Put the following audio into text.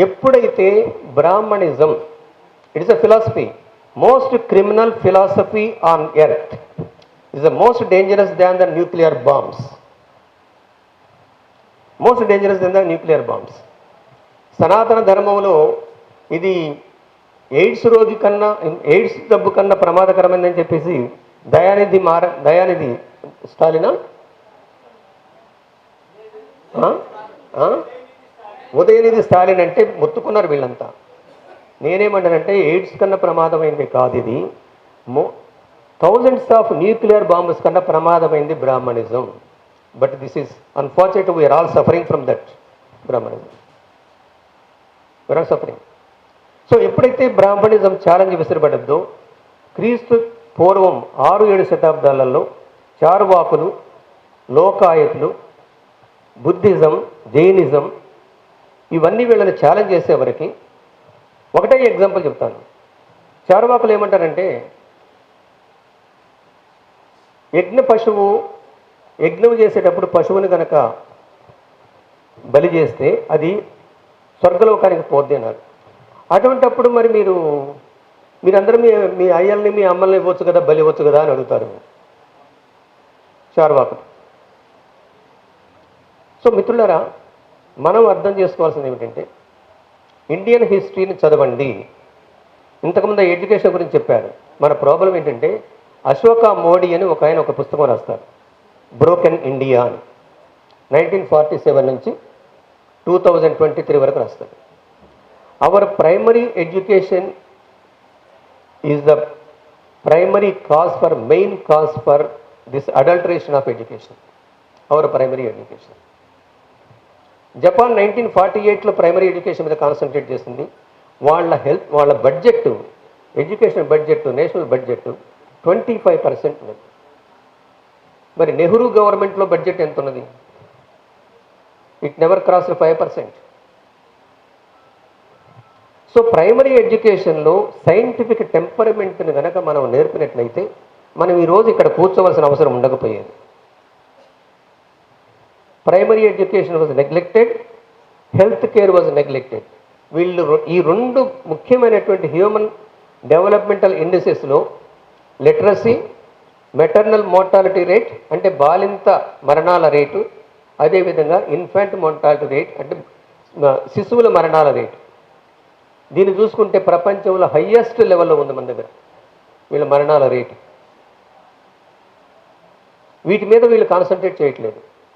ఎప్పుడైతే Brahminism, it is a philosophy, most criminal philosophy on earth, is the most dangerous than the nuclear bombs, most dangerous than the nuclear bombs. సనాతన ధర్మంలో ఇది AIDS రోగి కన్నా, AIDS జబ్బు కన్నా ప్రమాదకరమైందని చెప్పేసి దయానిధి స్టాలినా ఉదయనిధి స్టాలిన్ అంటే మొత్తుకున్నారు వీళ్ళంతా. నేనేమంటానంటే ఎయిడ్స్ కన్నా ప్రమాదమైంది కాదు ఇది, థౌజండ్స్ ఆఫ్ న్యూక్లియర్ బాంబ్స్ కన్నా ప్రమాదమైంది Brahminism. But this is unfortunate, we are all suffering from that Brahminism, we are all suffering. So ఎప్పుడైతే బ్రాహ్మణిజం ఛాలెంజ్ విసిరబడద్దో, క్రీస్తు పూర్వం 6-7 శతాబ్దాలలో చార్వాకులు, లోకాయతులు, బుద్ధిజం, జైనిజం ఇవన్నీ వీళ్ళని ఛాలెంజ్ చేసేవరకు ఒకటే ఎగ్జాంపుల్ చెప్తాను. చార్వాకులు ఏమంటారంటే, యజ్ఞం చేసేటప్పుడు పశువుని కనుక బలి చేస్తే అది స్వర్గలోకానికి పోద్ది అన్నారు. అటువంటప్పుడు మరి మీరందరూ మీ అయ్యల్ని మీ అమ్మల్ని ఇవ్వచ్చు కదా, బలి ఇవ్వచ్చు కదా అని అడుగుతారు చార్వాకులు. సో మిత్రులారా, మనం అర్థం చేసుకోవాల్సింది ఏమిటంటే, ఇండియన్ హిస్టరీని చదవండి. ఇంతకుముందు ఎడ్యుకేషన్ గురించి చెప్పారు. మన ప్రాబ్లం ఏంటంటే, అశోక మోడీ అని ఆయన ఒక పుస్తకం రాస్తారు, బ్రోకెన్ ఇండియా అని. 1947 నుంచి 2023 వరకు రాస్తారు. Our primary education is the primary main cause for this adulteration of education, our primary education. Japan 1948లో ప్రైమరీ ఎడ్యుకేషన్ మీద కాన్సన్ట్రేట్ చేసింది. వాళ్ళ budget, education budget, national budget 25% ఉన్నది. మరి నెహ్రూ గవర్నమెంట్లో బడ్జెట్ ఎంత ఉన్నది? It never crossed 5%. So primary ఎడ్యుకేషన్లో సైంటిఫిక్ టెంపరమెంట్ని కనుక మనం నేర్పినట్లయితే మనం ఈరోజు ఇక్కడ కూర్చోవలసిన అవసరం ఉండకపోయేది. Primary education was neglected, health care was neglected. ఈ రెండు ముఖ్యమైనటువంటి హ్యూమన్ డెవలప్మెంటల్ ఇండిసెస్లో లిటరసీ, మెటర్నల్ మోర్టాలిటీ రేట్ అంటే బాలింత మరణాల రేటు, అదేవిధంగా ఇన్ఫాంట్ మోర్టాలిటీ రేట్ అంటే శిశువుల మరణాల రేటు, దీన్ని చూసుకుంటే ప్రపంచంలో హయ్యెస్ట్ లెవెల్లో ఉంది మన దగ్గర వీళ్ళ మరణాల రేటు. వీటి మీద వీళ్ళు కాన్సన్ట్రేట్ చేయట్లేదు.